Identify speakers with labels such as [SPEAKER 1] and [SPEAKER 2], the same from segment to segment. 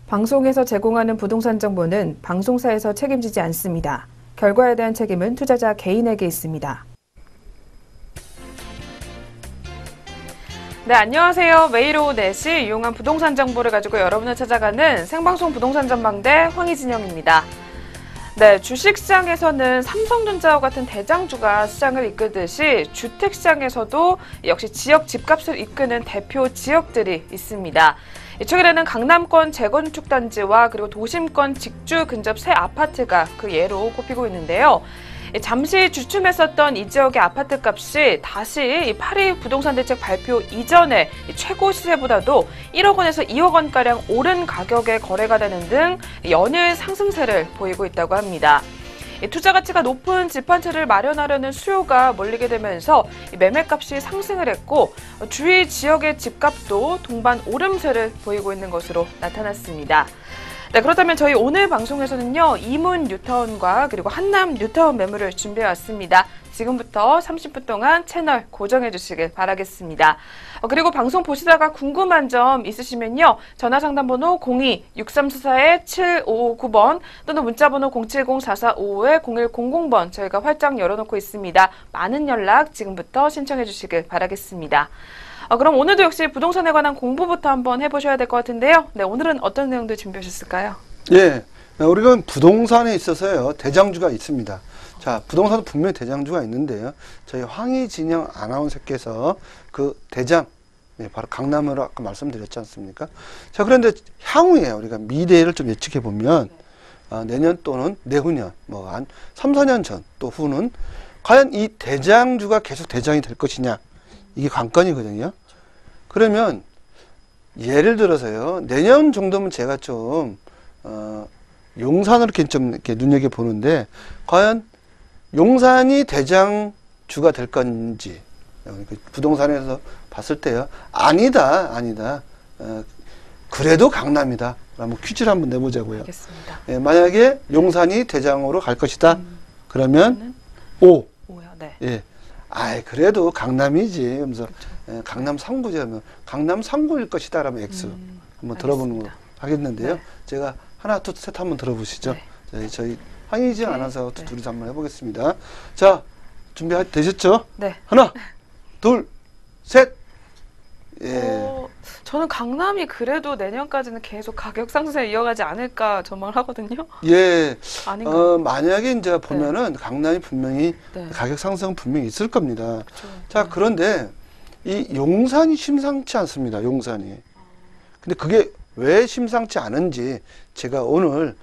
[SPEAKER 1] 방송에서 제공하는 부동산 정보는 방송사에서 책임지지 않습니다. 결과에 대한 책임은 투자자 개인에게 있습니다. 네, 안녕하세요. 매일 오후 4시 유용한 부동산 정보를 가지고 여러분을 찾아가는 생방송 부동산 전망대 황희진영입니다. 네, 주식시장에서는 삼성전자와 같은 대장주가 시장을 이끌듯이 주택시장에서도 역시 지역 집값을 이끄는 대표 지역들이 있습니다. 최근에는 강남권 재건축 단지와 그리고 도심권 직주 근접 새 아파트가 그 예로 꼽히고 있는데요. 잠시 주춤했었던 이 지역의 아파트 값이 다시 파리 부동산 대책 발표 이전에 최고 시세보다도 1억 원에서 2억 원가량 오른 가격에 거래가 되는 등 연일 상승세를 보이고 있다고 합니다. 투자 가치가 높은 집 한 채를 마련하려는 수요가 몰리게 되면서 매매값이 상승을 했고 주위 지역의 집값도 동반 오름세를 보이고 있는 것으로 나타났습니다. 네, 그렇다면 저희 오늘 방송에서는요, 이문 뉴타운과 그리고 한남 뉴타운 매물을 준비해왔습니다. 지금부터 30분 동안 채널 고정해 주시길 바라겠습니다. 그리고 방송 보시다가 궁금한 점 있으시면요, 전화상담번호 02-6344-7559번 또는 문자번호 070-4455-0100번 저희가 활짝 열어놓고 있습니다. 많은 연락 지금부터 신청해 주시길 바라겠습니다. 그럼 오늘도 역시 부동산에 관한 공부부터 한번 해보셔야 될 것 같은데요. 네, 오늘은 어떤 내용들 준비하셨을까요?
[SPEAKER 2] 예, 우리가 부동산에 있어서요, 대장주가 있습니다. 자, 부동산은 분명히 대장주가 있는데요. 저희 황희진영 아나운서께서 그 대장, 바로 강남으로 아까 말씀드렸지 않습니까? 자, 그런데 향후에 우리가 미래를 좀 예측해 보면, 내년 또는 내후년, 한 3, 4년 전 또 후는 과연 이 대장주가 계속 대장이 될 것이냐, 이게 관건이거든요. 그러면 예를 들어서요, 내년 정도면 제가 좀 용산으로 이렇게 눈여겨보는데, 과연 용산이 대장주가 될 건지, 부동산에서 봤을 때요, 아니다. 그래도 강남이다. 라면 퀴즈를 한번 내보자고요.
[SPEAKER 1] 알겠습니다.
[SPEAKER 2] 예, 만약에 용산이 대장으로 갈 것이다. 그러면 O.
[SPEAKER 1] O요, 네.
[SPEAKER 2] 예. 그래도 강남이지. 그러면서 예, 강남 3구죠. 강남 3구일 것이다. 라면 X. 한번 들어보는 거 하겠는데요. 네. 제가 하나, 둘, 셋 한번 들어보시죠. 네. 저희 황희진 아나운서
[SPEAKER 1] 네.
[SPEAKER 2] 둘이서 한번 해보겠습니다. 자, 준비되셨죠?
[SPEAKER 1] 네.
[SPEAKER 2] 하나, 둘, 셋. 예.
[SPEAKER 1] 저는 강남이 그래도 내년까지는 계속 가격 상승세 이어가지 않을까 전망을 하거든요.
[SPEAKER 2] 예.
[SPEAKER 1] 아닌가요?
[SPEAKER 2] 만약에 이제 보면은 강남이 분명히 가격 상승은 분명히 있을 겁니다.
[SPEAKER 1] 그쵸.
[SPEAKER 2] 자, 그런데 이 용산이 심상치 않습니다. 용산이. 근데 그게 왜 심상치 않은지 제가 오늘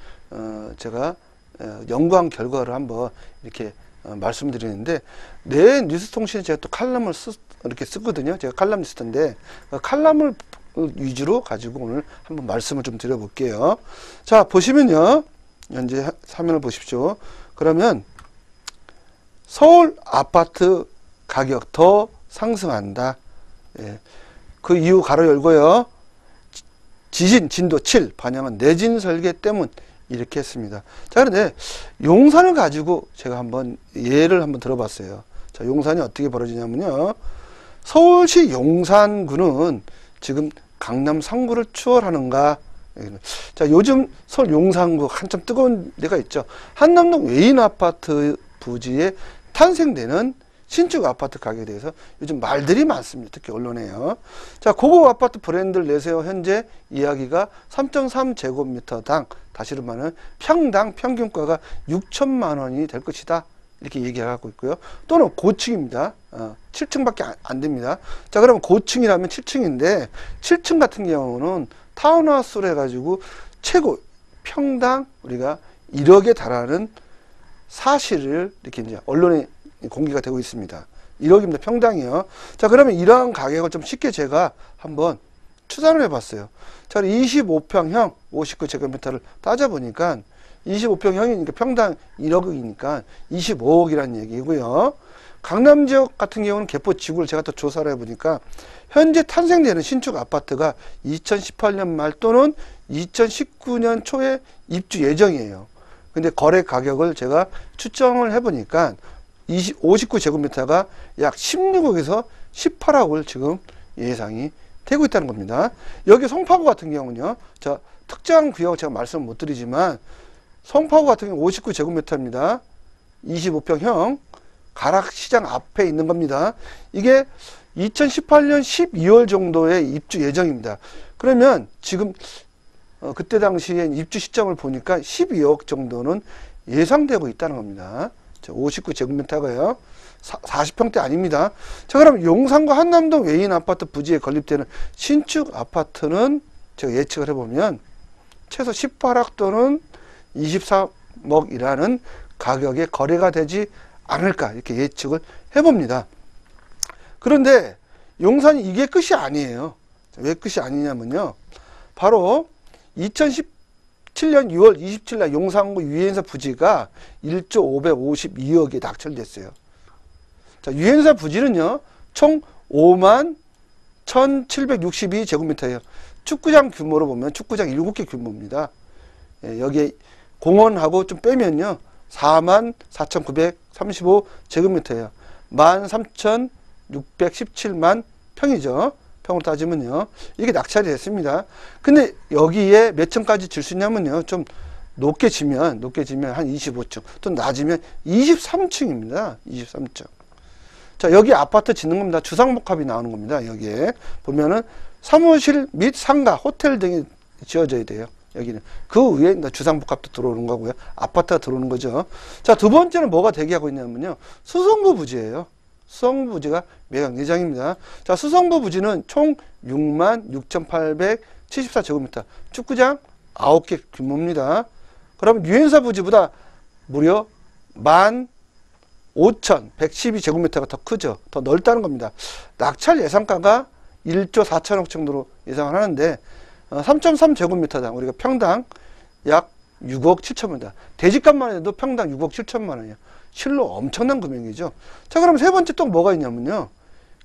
[SPEAKER 2] 연구한 결과를 한번 이렇게 말씀드리는데, 내 뉴스통신에 제가 또 칼럼을 이렇게 쓰거든요. 제가 칼럼니스트인데 칼럼을 위주로 가지고 오늘 한번 말씀을 좀 드려볼게요. 자, 보시면요, 현재 화면을 보십시오. 그러면 서울 아파트 가격 더 상승한다. 예. 그 이유 가로 열고요. 지진 진도 7 반영한 내진 설계 때문, 이렇게 했습니다. 자, 그런데 용산을 가지고 제가 한번 예를 한번 들어봤어요. 자, 용산이 어떻게 벌어지냐면요, 서울시 용산구는 지금 강남 3구를 추월하는가. 자, 요즘 서울 용산구 한참 뜨거운 데가 있죠. 한남동 외인 아파트 부지에 탄생되는 신축 아파트 가격에 대해서 요즘 말들이 많습니다. 특히 언론에요. 자, 고급 아파트 브랜드를 내세워 현재 이야기가 3.3제곱미터당, 다시로 말하면 평당 평균가가 6천만 원이 될 것이다. 이렇게 얘기하고 있고요. 또는 고층입니다. 7층밖에 안 됩니다. 자, 그러면 고층이라면 7층인데 7층 같은 경우는 타운하우스로 해가지고 최고 평당 우리가 1억에 달하는 사실을 이렇게 이제 언론에 공개가 되고 있습니다. 1억입니다. 평당이요. 자, 그러면 이러한 가격을 좀 쉽게 제가 한번 추산을 해봤어요. 자, 25평형 59제곱미터를 따져보니까 25평형이니까 평당 1억이니까 25억이라는 얘기고요. 강남 지역 같은 경우는 개포 지구를 제가 또 조사를 해보니까 현재 탄생되는 신축 아파트가 2018년 말 또는 2019년 초에 입주 예정이에요. 근데 거래 가격을 제가 추정을 해보니까 59제곱미터가 약 16억에서 18억을 지금 예상이 되고 있다는 겁니다. 여기 송파구 같은 경우는요. 자, 특정 구역은 제가 말씀을 못 드리지만 송파구 같은 경우 59제곱미터입니다. 25평형 가락시장 앞에 있는 겁니다. 이게 2018년 12월 정도에 입주 예정입니다. 그러면 지금 그때 당시에 입주 시점을 보니까 12억 정도는 예상되고 있다는 겁니다. 59제곱미터가요. 40평대 아닙니다. 자, 그럼 용산과 한남동 외인 아파트 부지에 건립되는 신축 아파트는 제가 예측을 해보면 최소 18억 또는 23억이라는 가격에 거래가 되지 않을까 이렇게 예측을 해봅니다. 그런데 용산이 이게 끝이 아니에요. 왜 끝이 아니냐면요. 바로 2017년 6월 27일 날 용산구 유엔사 부지가 1조 552억에 낙찰됐어요. 자, 유엔사 부지는요. 총 5만 1762제곱미터예요. 축구장 규모로 보면 축구장 7개 규모입니다. 예, 여기에 공원하고 좀 빼면요. 4만 4,935제곱미터예요. 13,617만 평이죠. 평으로 따지면요. 이게 낙찰이 됐습니다. 근데 여기에 몇 층까지 질 수 있냐면요. 좀 높게 지면 한 25층, 또 낮으면 23층입니다. 23층. 자, 여기 아파트 짓는 겁니다. 주상복합이 나오는 겁니다. 여기에 보면은 사무실 및 상가, 호텔 등이 지어져야 돼요. 여기는 그 위에 주상복합도 들어오는 거고요. 아파트가 들어오는 거죠. 자, 두 번째는 뭐가 대기하고 있냐면요. 수성구 부지예요. 수성구 부지가 매각 예정입니다. 자, 수성구 부지는 총 6만 6,874제곱미터. 축구장 9개 규모입니다. 그러면 유엔사 부지보다 무려 15,112제곱미터가 더 크죠. 더 넓다는 겁니다. 낙찰 예상가가 1조 4천억 정도로 예상을 하는데 3.3제곱미터당 우리가 평당 약 6억 7천만 원. 대지값만 해도 평당 6억 7천만 원이에요. 실로 엄청난 금액이죠. 자, 그럼 세 번째 또 뭐가 있냐면요.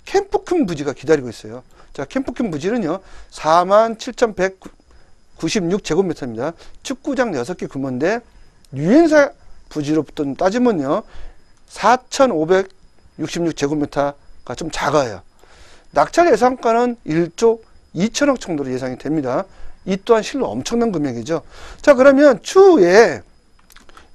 [SPEAKER 2] 캠프큰 부지가 기다리고 있어요. 자, 캠프큰 부지는요. 47,196제곱미터입니다. 축구장 6개 규모인데 유엔사 부지로부터 따지면요. 4,566제곱미터가 좀 작아요. 낙찰 예상가는 1조 2천억 정도로 예상이 됩니다. 이 또한 실로 엄청난 금액이죠. 자, 그러면 추후에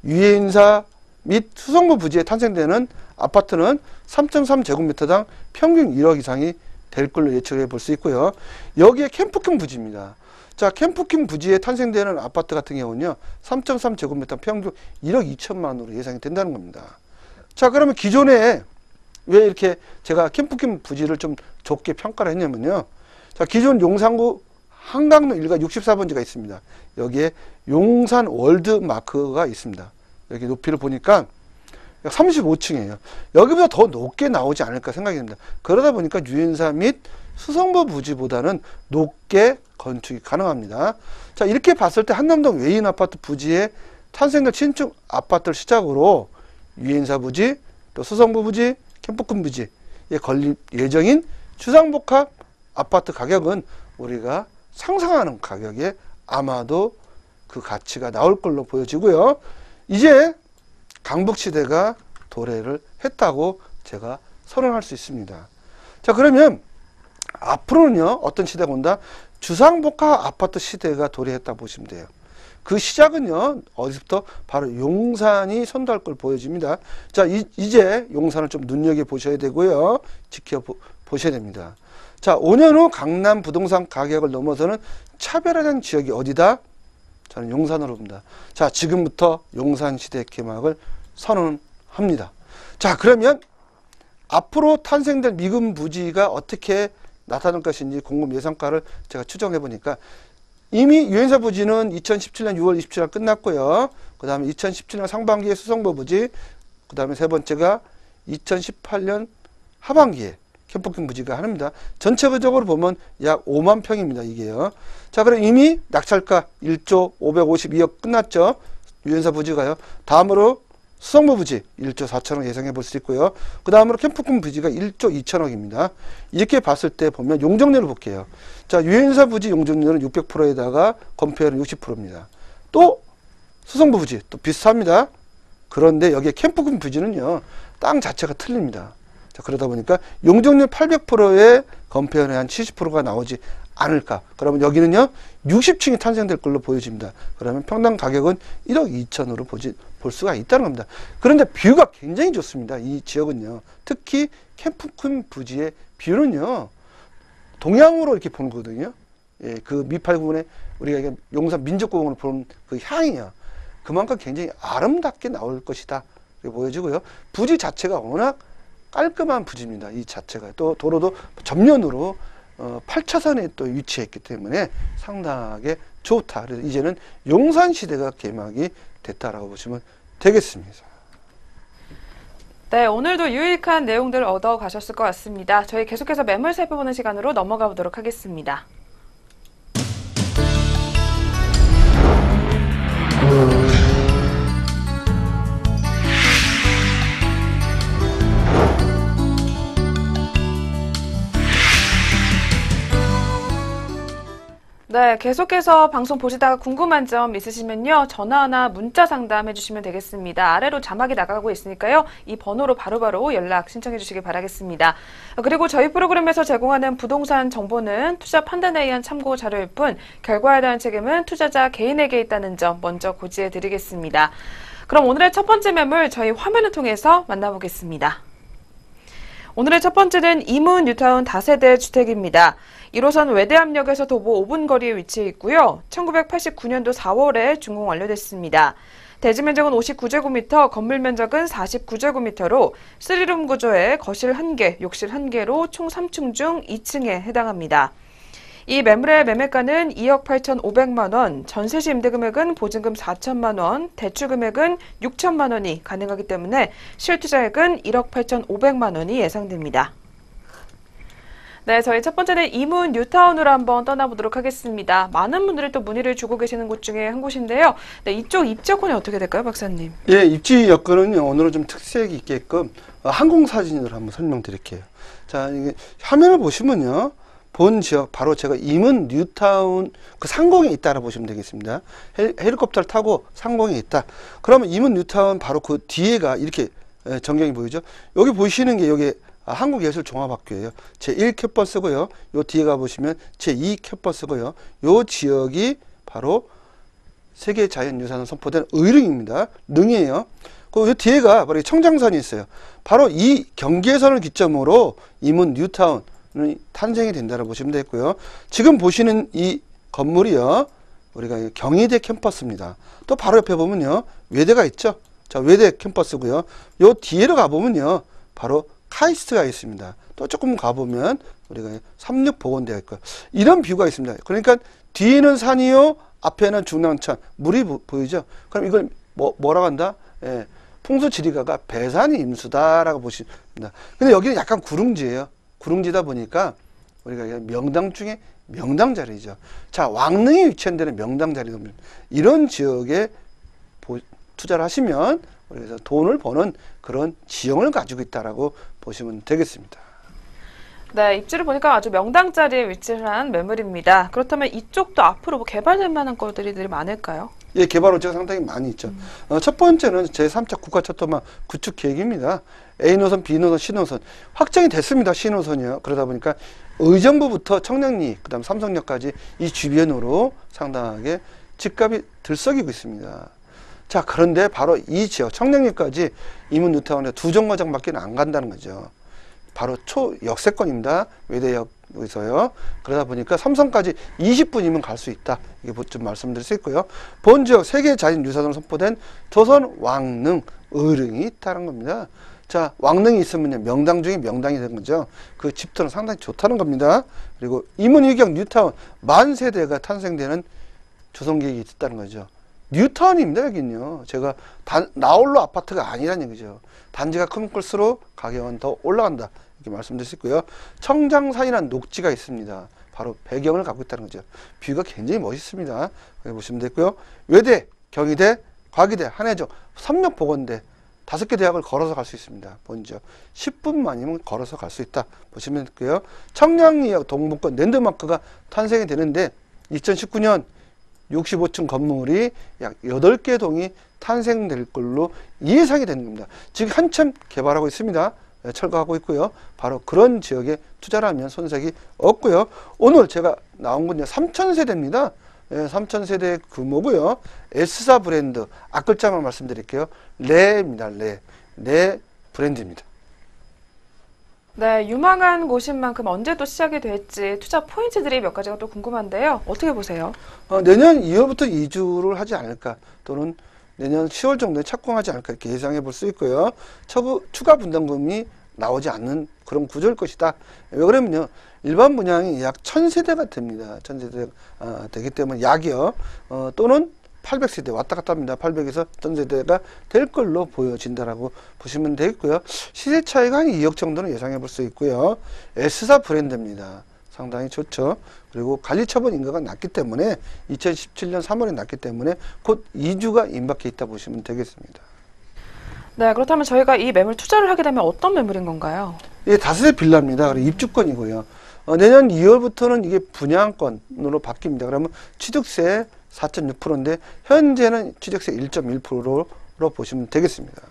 [SPEAKER 2] 유엔사 및 수성구 부지에 탄생되는 아파트는 3.3제곱미터당 평균 1억 이상이 될 걸로 예측해 볼 수 있고요. 여기에 캠프킹 부지입니다. 자, 캠프킹 부지에 탄생되는 아파트 같은 경우는요. 3.3제곱미터 평균 1억 2천만 원으로 예상이 된다는 겁니다. 자, 그러면 기존에 왜 이렇게 제가 캠프킹 부지를 좀 좋게 평가를 했냐면요. 자, 기존 용산구 한강로 1가 64번지가 있습니다. 여기에 용산 월드마크가 있습니다. 여기 높이를 보니까 35층이에요. 여기보다 더 높게 나오지 않을까 생각이 듭니다. 그러다 보니까 유엔사 및 수성구 부지보다는 높게 건축이 가능합니다. 자, 이렇게 봤을 때 한남동 외인 아파트 부지에 탄생될 신축 아파트를 시작으로 유엔사 부지, 또 수성구 부지, 캠프큰 부지에 건립 예정인 주상복합 아파트 가격은 우리가 상상하는 가격에 아마도 그 가치가 나올 걸로 보여지고요. 이제 강북시대가 도래를 했다고 제가 선언할 수 있습니다. 자, 그러면 앞으로는요. 어떤 시대가 온다? 주상복합 아파트 시대가 도래했다고 보시면 돼요. 그 시작은요. 어디서부터? 바로 용산이 선도할 걸 보여집니다. 자, 이제 용산을 좀 눈여겨보셔야 되고요. 지켜보셔야 됩니다. 자, 5년 후 강남 부동산 가격을 넘어서는 차별화된 지역이 어디다? 저는 용산으로 봅니다. 자, 지금부터 용산 시대 개막을 선언합니다. 자, 그러면 앞으로 탄생될 미금 부지가 어떻게 나타날 것인지 공급 예상가를 제가 추정해 보니까 이미 유엔사 부지는 2017년 6월 27일 끝났고요. 그 다음에 2017년 상반기에 수성구 부지, 그 다음에 세 번째가 2018년 하반기에 캠프킹 부지가 합니다. 전체적으로 보면 약 5만 평입니다. 이게요. 자, 그럼 이미 낙찰가 1조 552억 끝났죠. 유엔사 부지가요. 다음으로 수성구 부지 1조 4천억 예상해 볼 수 있고요. 그 다음으로 캠프킹 부지가 1조 2천억입니다. 이렇게 봤을 때 보면 용적률을 볼게요. 자, 유엔사 부지 용적률은 600%에다가 건폐율은 60%입니다. 또 수성구 부지 또 비슷합니다. 그런데 여기에 캠프킹 부지는요. 땅 자체가 틀립니다. 자, 그러다 보니까 용적률 800%의 건폐율의 한 70%가 나오지 않을까. 그러면 여기는요 60층이 탄생될 걸로 보여집니다. 그러면 평당 가격은 1억 2천으로 볼 수가 있다는 겁니다. 그런데 뷰가 굉장히 좋습니다. 이 지역은요. 특히 캠프큰 부지의 뷰는요 동양으로 이렇게 보는 거거든요. 예, 그 미팔군의 우리가 용산 민족공원을 보는 그 향이요. 그만큼 굉장히 아름답게 나올 것이다. 이렇게 보여지고요. 부지 자체가 워낙 깔끔한 부지입니다. 이 자체가. 또 도로도 전면으로 8차선에 또 위치했기 때문에 상당하게 좋다. 그래서 이제는 용산시대가 개막이 됐다라고 보시면 되겠습니다.
[SPEAKER 1] 네, 오늘도 유익한 내용들 얻어 가셨을 것 같습니다. 저희 계속해서 매물 살펴보는 시간으로 넘어가 보도록 하겠습니다. 네, 계속해서 방송 보시다가 궁금한 점 있으시면요. 전화나 문자 상담해 주시면 되겠습니다. 아래로 자막이 나가고 있으니까요. 이 번호로 바로바로 연락 신청해 주시기 바라겠습니다. 그리고 저희 프로그램에서 제공하는 부동산 정보는 투자 판단에 의한 참고 자료일 뿐 결과에 대한 책임은 투자자 개인에게 있다는 점 먼저 고지해 드리겠습니다. 그럼 오늘의 첫 번째 매물 저희 화면을 통해서 만나보겠습니다. 오늘의 첫 번째는 이문 뉴타운 다세대 주택입니다. 1호선 외대암역에서 도보 5분 거리에 위치해 있고요. 1989년도 4월에 준공 완료됐습니다. 대지 면적은 59제곱미터, 건물 면적은 49제곱미터로 3룸 구조의 거실 1개, 욕실 1개로 총 3층 중 2층에 해당합니다. 이 매물의 매매가는 2억 8,500만 원, 전세시 임대금액은 보증금 4천만 원, 대출금액은 6천만 원이 가능하기 때문에 실투자액은 1억 8,500만 원이 예상됩니다. 네, 저희 첫 번째는 이문 뉴타운으로 한번 떠나보도록 하겠습니다. 많은 분들이 또 문의를 주고 계시는 곳 중에 한 곳인데요. 네, 이쪽 입지 여건이 어떻게 될까요, 박사님?
[SPEAKER 2] 예, 입지 여건은요, 오늘은 좀 특색이 있게끔 항공사진으로 한번 설명드릴게요. 자, 이게 화면을 보시면요, 본 지역, 바로 제가 이문 뉴타운 그 상공에 있다라 보시면 되겠습니다. 헬리콥터를 타고 상공에 있다. 그러면 이문 뉴타운 바로 그 뒤에가 이렇게 전경이 보이죠? 여기 보시는 게 여기 한국예술종합학교예요. 제1캠퍼스고요. 요 뒤에 가보시면 제2캠퍼스고요. 요 지역이 바로 세계자연유산으로 선포된 의릉입니다. 릉이에요. 그 뒤에가 바로 청장선이 있어요. 바로 이 경계선을 기점으로 이문 뉴타운이 탄생이 된다고 보시면 되겠고요. 지금 보시는 이 건물이요. 우리가 경희대 캠퍼스입니다. 또 바로 옆에 보면요. 외대가 있죠. 자, 외대 캠퍼스고요. 요 뒤에로 가보면요. 바로 카이스트가 있습니다. 또 조금 가보면 우리가 삼육보건대가 있고 이런 뷰가 있습니다. 그러니까 뒤에는 산이요, 앞에는 중랑천, 물이 보이죠. 그럼 이걸 뭐라고 한다? 예, 풍수지리가가 배산이 임수다라고 보십니다. 근데 여기는 약간 구릉지예요. 구릉지다 보니까 우리가 명당 중에 명당 자리죠. 자, 왕릉이 위치한 데는 명당 자리입니다. 이런 지역에 투자를 하시면 그래서 돈을 버는 그런 지형을 가지고 있다라고 보시면 되겠습니다.
[SPEAKER 1] 네, 입지를 보니까 아주 명당 자리에 위치한 매물입니다. 그렇다면 이쪽도 앞으로 개발될 만한 것들이 많을까요?
[SPEAKER 2] 예, 개발 호재가 상당히 많이 있죠. 첫 번째는 제3차 국가철도망 구축 계획입니다. A노선, B노선, C노선 확정이 됐습니다. C노선이요. 그러다 보니까 의정부부터 청량리, 그다음 삼성역까지 이 주변으로 상당하게 집값이 들썩이고 있습니다. 자, 그런데 바로 이 지역 청량리까지 이문 뉴타운에 2정거장밖에 안 간다는 거죠. 바로 초역세권입니다. 외대역에서요. 그러다 보니까 삼성까지 20분이면 갈 수 있다. 이게 좀 말씀드릴 수 있고요. 본 지역 세계자연유산으로 선포된 조선 왕릉, 의릉이 있다는 겁니다. 자, 왕릉이 있으면 명당 중에 명당이 되는 거죠. 그 집터는 상당히 좋다는 겁니다. 그리고 이문유경 뉴타운 만 세대가 탄생되는 조성계획이 있다는 거죠. 뉴타운입니다, 여기는요. 제가 나홀로 아파트가 아니라는 얘기죠. 단지가 크면 클수록 가격은 더 올라간다. 이렇게 말씀드릴 수 있고요. 청장산이라는 녹지가 있습니다. 바로 배경을 갖고 있다는 거죠. 뷰가 굉장히 멋있습니다. 여기 보시면 되고요. 외대, 경희대, 과기대, 한해종, 삼육보건대 5개 대학을 걸어서 갈 수 있습니다. 먼저 10분만이면 걸어서 갈 수 있다. 보시면 되고요. 청량리역 동북권 랜드마크가 탄생이 되는데 2019년 65층 건물이 약 8개 동이 탄생될 걸로 예상이 되는 겁니다. 지금 한참 개발하고 있습니다. 철거하고 있고요. 바로 그런 지역에 투자를 하면 손색이 없고요. 오늘 제가 나온 건요, 3,000세대입니다. 3,000세대 규모고요. S사 브랜드, 앞글자만 말씀드릴게요. 레입니다. 레 브랜드입니다.
[SPEAKER 1] 네, 유망한 곳인 만큼 언제 또 시작이 될지 투자 포인트들이 몇 가지가 또 궁금한데요. 어떻게 보세요?
[SPEAKER 2] 내년 2월부터 이주를 하지 않을까, 또는 내년 10월 정도에 착공하지 않을까 이렇게 예상해 볼 수 있고요. 추가 분담금이 나오지 않는 그런 구조일 것이다. 왜 그러면요, 일반 분양이 약 1,000세대가 됩니다. 1,000세대가 되기 때문에 약이요, 또는 800세대 왔다 갔다 합니다. 800에서 1,000세대가 될 걸로 보여진다라고 보시면 되겠고요. 시세 차이가 한 2억 정도는 예상해 볼 수 있고요. S사 브랜드입니다. 상당히 좋죠. 그리고 관리처분 인가가 났기 때문에 2017년 3월에 났기 때문에 곧 2주가 임박해 있다 보시면 되겠습니다.
[SPEAKER 1] 네, 그렇다면 저희가 이 매물 투자를 하게 되면 어떤 매물인 건가요?
[SPEAKER 2] 예, 다세대 빌라입니다. 그리고 입주권이고요. 내년 2월부터는 이게 분양권으로 바뀝니다. 그러면 취득세 4.6%인데 현재는 취득세 1.1%로 보시면 되겠습니다.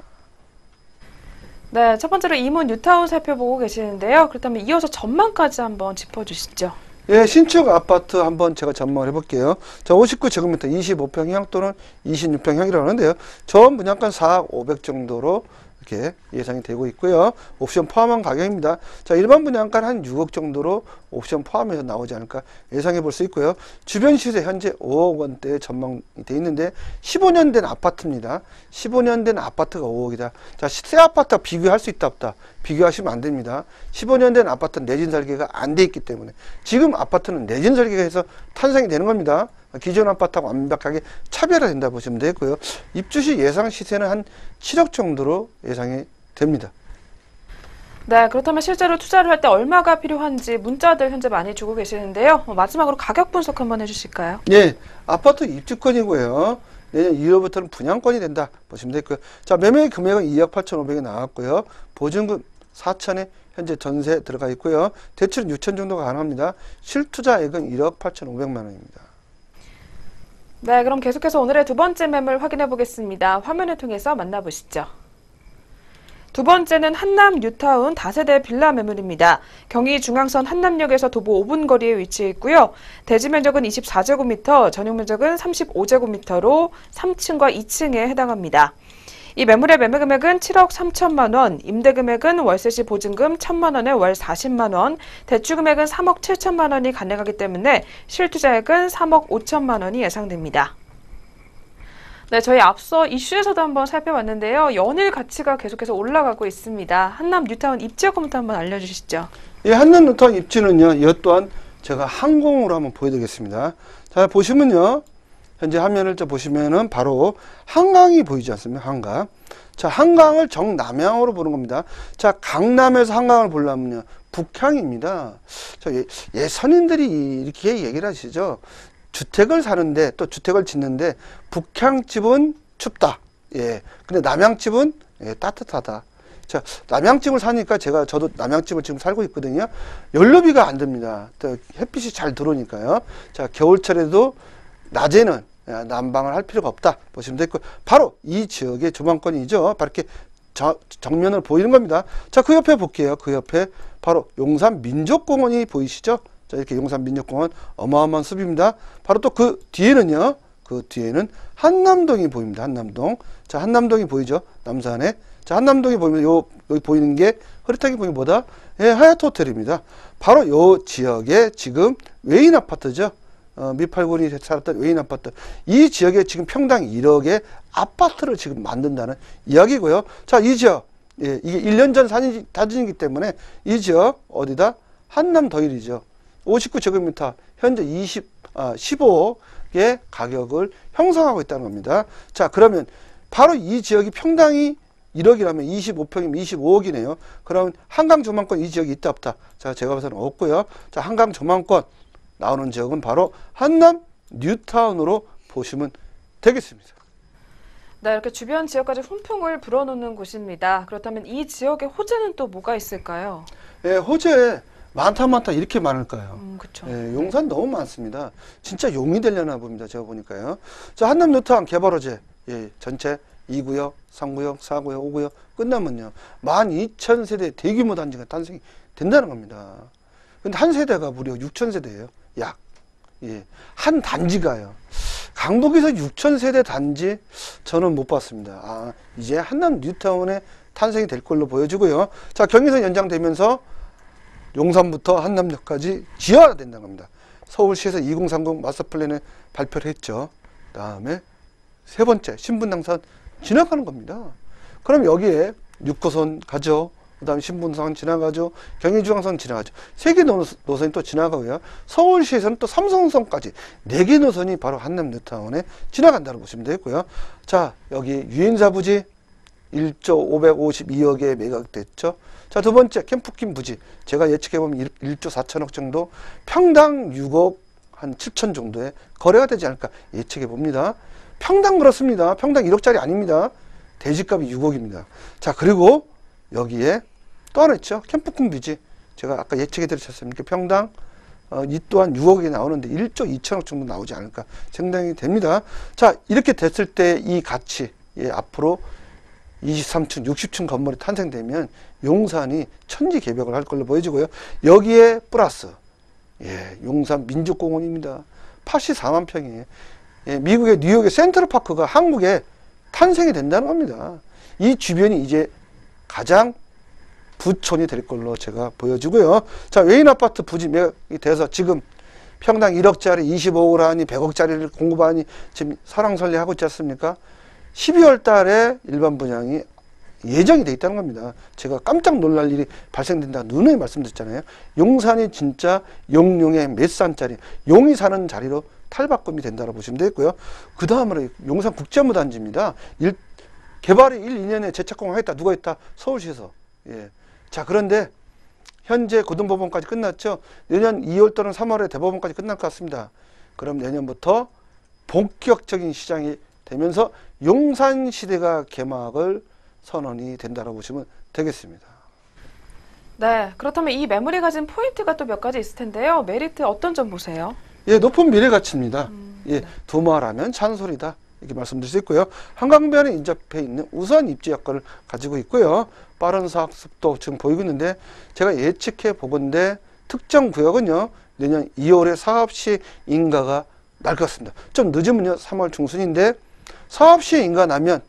[SPEAKER 1] 네, 첫 번째로 이문 뉴타운 살펴보고 계시는데요. 그렇다면 이어서 전망까지 한번 짚어주시죠.
[SPEAKER 2] 예, 신축 아파트 한번 제가 전망을 해볼게요. 자, 59제곱미터 25평형 또는 26평형이라고 하는데요. 전 분양가 4억 500 정도로 이렇게 예상이 되고 있고요. 옵션 포함한 가격입니다. 자, 일반 분양가는 한 6억 정도로 옵션 포함해서 나오지 않을까 예상해 볼 수 있고요. 주변 시세 현재 5억 원대에 전망이 돼 있는데 15년 된 아파트입니다. 15년 된 아파트가 5억이다. 자, 새 아파트와 비교할 수 있다 없다. 비교하시면 안 됩니다. 15년 된 아파트는 내진 설계가 안 돼 있기 때문에 지금 아파트는 내진 설계가 해서 탄생이 되는 겁니다. 기존 아파트하고 완벽하게 차별화된다 보시면 되고요. 입주시 예상 시세는 한 7억 정도로 예상이 됩니다.
[SPEAKER 1] 네, 그렇다면 실제로 투자를 할 때 얼마가 필요한지 문자들 현재 많이 주고 계시는데요. 마지막으로 가격 분석 한번 해주실까요?
[SPEAKER 2] 예, 아파트 입주권이고요. 내년 2월부터는 분양권이 된다 보시면 되고요. 자, 매매 금액은 2억 8,500이 나왔고요. 보증금 4천에 현재 전세 들어가 있고요. 대출은 6천 정도가 가능합니다. 실투자액은 1억 8,500만 원입니다.
[SPEAKER 1] 네, 그럼 계속해서 오늘의 두 번째 매물 확인해 보겠습니다. 화면을 통해서 만나보시죠. 두 번째는 한남 뉴타운 다세대 빌라 매물입니다. 경기 중앙선 한남역에서 도보 5분 거리에 위치해 있고요. 대지 면적은 24제곱미터, 전용 면적은 35제곱미터로 3층과 2층에 해당합니다. 이 매물의 매매 금액은 7억 3천만 원, 임대 금액은 월세 시 보증금 1,000만 원에 월 40만 원, 대출 금액은 3억 7천만 원이 가능하기 때문에 실투자액은 3억 5천만 원이 예상됩니다. 네, 저희 앞서 이슈에서도 한번 살펴봤는데요. 연일 가치가 계속해서 올라가고 있습니다. 한남 뉴타운 입지 여건부터 한번 알려주시죠.
[SPEAKER 2] 예, 한남 뉴타운 입지는요, 이것 또한 제가 항공으로 한번 보여드리겠습니다. 자, 보시면요. 현재 화면을 보시면은 바로 한강이 보이지 않습니까? 한강. 자, 한강을 정남향으로 보는 겁니다. 자, 강남에서 한강을 보려면요, 북향입니다. 자, 선인들이 이렇게 얘기를 하시죠. 주택을 사는데, 또 주택을 짓는데, 북향집은 춥다. 예. 근데 남향집은 따뜻하다. 자, 남향집을 사니까 저도 남향집을 지금 살고 있거든요. 연료비가 안 듭니다. 또 햇빛이 잘 들어오니까요. 자, 겨울철에도 낮에는 난방을 할 필요가 없다 보시면 되고, 바로 이 지역의 조망권이죠. 바로 이렇게 정면을 보이는 겁니다. 자, 그 옆에 볼게요. 그 옆에 바로 용산 민족공원이 보이시죠? 자, 이렇게 용산 민족공원 어마어마한 숲입니다. 바로 또 그 뒤에는요, 그 뒤에는 한남동이 보입니다. 한남동. 자, 한남동이 보이죠? 남산에. 자, 한남동이 보이면 여기 보이는 게 흐릿하게 보이는 보다 하얏트 호텔입니다. 바로 요 지역에 지금 외인 아파트죠. 미팔군이 살았던 외인 아파트. 이 지역에 지금 평당 1억의 아파트를 지금 만든다는 이야기고요. 자, 이 지역, 이게 1년 전 사진이기 때문에 이 지역 어디다? 한남 더일이죠. 59제곱미터 현재 15억의 가격을 형성하고 있다는 겁니다. 자, 그러면 바로 이 지역이 평당이 1억이라면 25평이면 25억이네요. 그러면 한강 조망권 이 지역이 있다 없다? 자, 제가 봐서는 없고요. 자, 한강 조망권 나오는 지역은 바로 한남 뉴타운으로 보시면 되겠습니다.
[SPEAKER 1] 네, 이렇게 주변 지역까지 훈풍을 불어넣는 곳입니다. 그렇다면 이 지역의 호재는 또 뭐가 있을까요?
[SPEAKER 2] 예, 호재 많다 이렇게 많을까요?
[SPEAKER 1] 그렇죠.
[SPEAKER 2] 예, 용산 너무 많습니다. 진짜 용이 되려나 봅니다. 제가 보니까요. 자, 한남 뉴타운 개발 호재 전체 2구역, 3구역, 4구역, 5구역 끝나면요. 12,000세대 대규모 단지가 탄생이 된다는 겁니다. 근데 한 세대가 무려 6,000세대예요. 약. 예. 한 단지가요. 강북에서 6,000세대 단지 저는 못 봤습니다. 아, 이제 한남 뉴타운에 탄생이 될 걸로 보여지고요. 자, 경의선 연장되면서 용산부터 한남역까지 지하화 된다는 겁니다. 서울시에서 2030 마스터플랜을 발표를 했죠. 다음에 세 번째 신분당선 지나가는 겁니다. 그럼 여기에 6호선 가죠. 그 다음에 신분당 지나가죠. 경의중앙선 지나가죠. 3개 노선이 또 지나가고요. 서울시에서는 또 삼성선까지 4개 노선이 바로 한남 뉴타운에 지나간다고 보시면 되겠고요. 자, 여기 유인사 부지 1조 552억에 매각됐죠. 자, 두 번째 캠프킨 부지 제가 예측해보면 1조 4천억 정도, 평당 6억 한 7천 정도에 거래가 되지 않을까 예측해봅니다. 평당 그렇습니다. 평당 1억짜리 아닙니다. 대지값이 6억입니다. 자, 그리고 여기에 또 하나 있죠. 캠프킨 부지 제가 아까 예측해드렸습니까? 평당 이 또한 6억이 나오는데 1조 2천억 정도 나오지 않을까 생각이 됩니다. 자, 이렇게 됐을 때 이 가치 앞으로 23층, 60층 건물이 탄생되면 용산이 천지개벽을 할 걸로 보여지고요. 여기에 플러스 용산 민족공원입니다. 84만 평이에요. 미국의 뉴욕의 센트럴파크가 한국에 탄생이 된다는 겁니다. 이 주변이 이제 가장 부촌이 될 걸로 제가 보여지고요. 자, 외인 아파트 부지 매각이 돼서 지금 평당 1억짜리 25억을 하니 100억짜리를 공급하니 지금 설왕설래 하고 있지 않습니까? 12월 달에 일반 분양이 예정이 돼 있다는 겁니다. 제가 깜짝 놀랄 일이 발생된다 누누이 말씀드렸잖아요. 용산이 진짜 용용의 몇 산짜리, 용이 사는 자리로 탈바꿈이 된다고 보시면 되겠고요. 그 다음으로 용산 국제무단지입니다. 개발이 1, 2년에 재착공하겠다. 누가 했다? 서울시에서. 예. 자, 그런데 현재 고등법원까지 끝났죠. 내년 2월 또는 3월에 대법원까지 끝날 것 같습니다. 그럼 내년부터 본격적인 시장이 되면서 용산시대가 개막을 선언이 된다고 보시면 되겠습니다.
[SPEAKER 1] 네, 그렇다면 이 매물이 가진 포인트가 또 몇 가지 있을 텐데요. 메리트 어떤 점 보세요?
[SPEAKER 2] 예, 높은 미래 가치입니다. 예,
[SPEAKER 1] 네.
[SPEAKER 2] 두말하면 잔소리다. 이렇게 말씀드릴 수 있고요. 한강변에 인접해 있는 우수한 입지 여건을 가지고 있고요. 빠른 사학 속도 지금 보이고 있는데 제가 예측해 보건대 특정 구역은요. 내년 2월에 사업 시행인가가 날 것 같습니다. 좀 늦으면요. 3월 중순인데 사업 시행인가 나면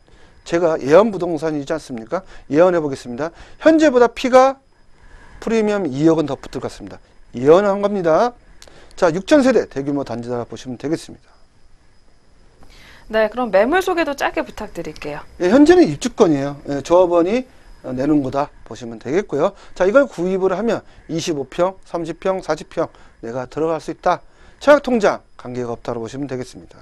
[SPEAKER 2] 제가 예언부동산이지 않습니까? 예언해 보겠습니다. 현재보다 피가 프리미엄 2억은 더 붙을 것 같습니다. 예언한 겁니다. 자, 6,000세대 대규모 단지다 보시면 되겠습니다.
[SPEAKER 1] 네, 그럼 매물 소개도 짧게 부탁드릴게요.
[SPEAKER 2] 예, 현재는 입주권이에요. 예, 조합원이 내는 거다 보시면 되겠고요. 자, 이걸 구입을 하면 25평, 30평, 40평 내가 들어갈 수 있다. 청약통장 관계가 없다고 보시면 되겠습니다.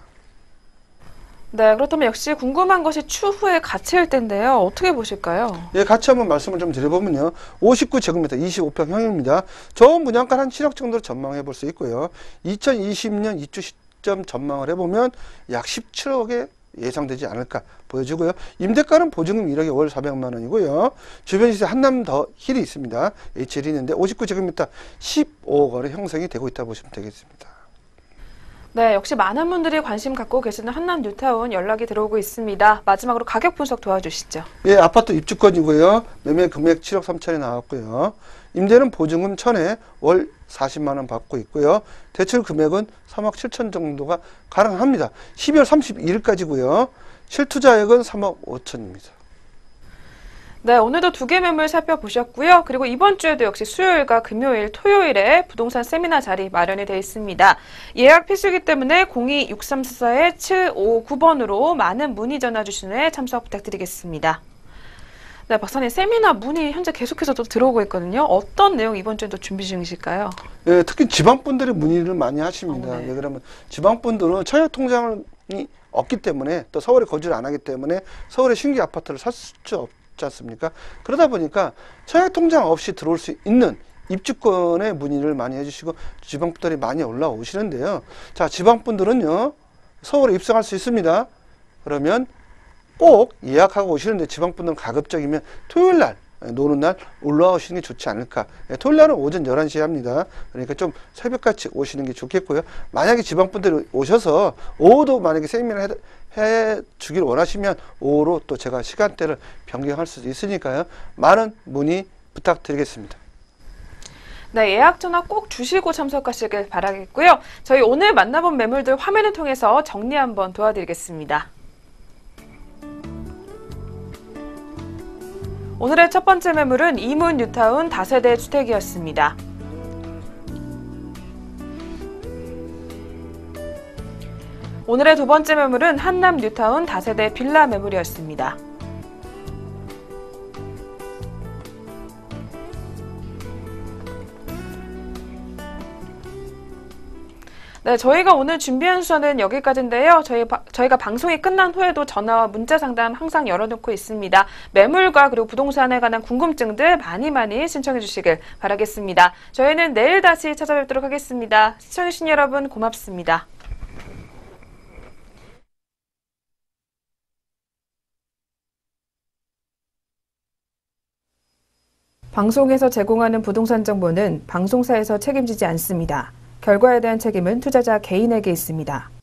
[SPEAKER 1] 네, 그렇다면 역시 궁금한 것이 추후의 가치일 텐데요. 어떻게 보실까요?
[SPEAKER 2] 예, 같이 한번 말씀을 좀 드려보면요. 59제곱미터 25평형입니다. 좋은 분양가 한 7억 정도로 전망해 볼 수 있고요. 2020년 입주 시점 전망을 해보면 약 17억에 예상되지 않을까 보여지고요. 임대가는 보증금 1억에 월 400만 원이고요. 주변 시세 한남 더 힐이 있습니다. HL이 있는데 59제곱미터 15억 원에 형성이 되고 있다고 보시면 되겠습니다.
[SPEAKER 1] 네, 역시 많은 분들이 관심 갖고 계시는 한남 뉴타운 연락이 들어오고 있습니다. 마지막으로 가격 분석 도와주시죠.
[SPEAKER 2] 예, 아파트 입주권이고요. 매매 금액 7억 3천이 나왔고요. 임대는 보증금 1,000에 월 40만 원 받고 있고요. 대출 금액은 3억 7천 정도가 가능합니다. 12월 31일까지고요. 실투자액은 3억 5천입니다.
[SPEAKER 1] 네, 오늘도 2개 매물 살펴보셨고요. 그리고 이번 주에도 역시 수요일과 금요일, 토요일에 부동산 세미나 자리 마련이 되어 있습니다. 예약 필수이기 때문에 02-6344-759번으로 많은 문의 전화 주시는 참석 부탁드리겠습니다. 네, 박사님, 세미나 문의 현재 계속해서 또 들어오고 있거든요. 어떤 내용 이번 주에 또 준비 중이실까요?
[SPEAKER 2] 예, 특히 지방분들이 문의를 많이 하십니다.
[SPEAKER 1] 네.
[SPEAKER 2] 왜 그러면 지방분들은 청약통장이 없기 때문에 또 서울에 거주를 안 하기 때문에 서울에 신규 아파트를 살 수 없지 않습니까? 그러다 보니까 청약통장 없이 들어올 수 있는 입주권의 문의를 많이 해주시고 지방분들이 많이 올라오시는데요. 자, 지방분들은요, 서울에 입성할 수 있습니다. 그러면 꼭 예약하고 오시는데 지방분들은 가급적이면 토요일 날, 노는 날 올라오시는 게 좋지 않을까. 토요일 날은 오전 11시에 합니다. 그러니까 좀 새벽같이 오시는 게 좋겠고요. 만약에 지방분들이 오셔서 오후도 만약에 세미나 해 주길 원하시면 오후로 또 제가 시간대를 변경할 수도 있으니까요. 많은 문의 부탁드리겠습니다.
[SPEAKER 1] 네, 예약 전화 꼭 주시고 참석하시길 바라겠고요. 저희 오늘 만나본 매물들 화면을 통해서 정리 한번 도와드리겠습니다. 오늘의 첫 번째 매물은 이문 뉴타운 다세대 주택이었습니다. 오늘의 두 번째 매물은 한남 뉴타운 다세대 빌라 매물이었습니다. 네, 저희가 오늘 준비한 순서는 여기까지인데요. 저희가 방송이 끝난 후에도 전화와 문자 상담 항상 열어놓고 있습니다. 매물과 그리고 부동산에 관한 궁금증들 많이 신청해 주시길 바라겠습니다. 저희는 내일 다시 찾아뵙도록 하겠습니다. 시청해주신 여러분 고맙습니다. 방송에서 제공하는 부동산 정보는 방송사에서 책임지지 않습니다. 결과에 대한 책임은 투자자 개인에게 있습니다.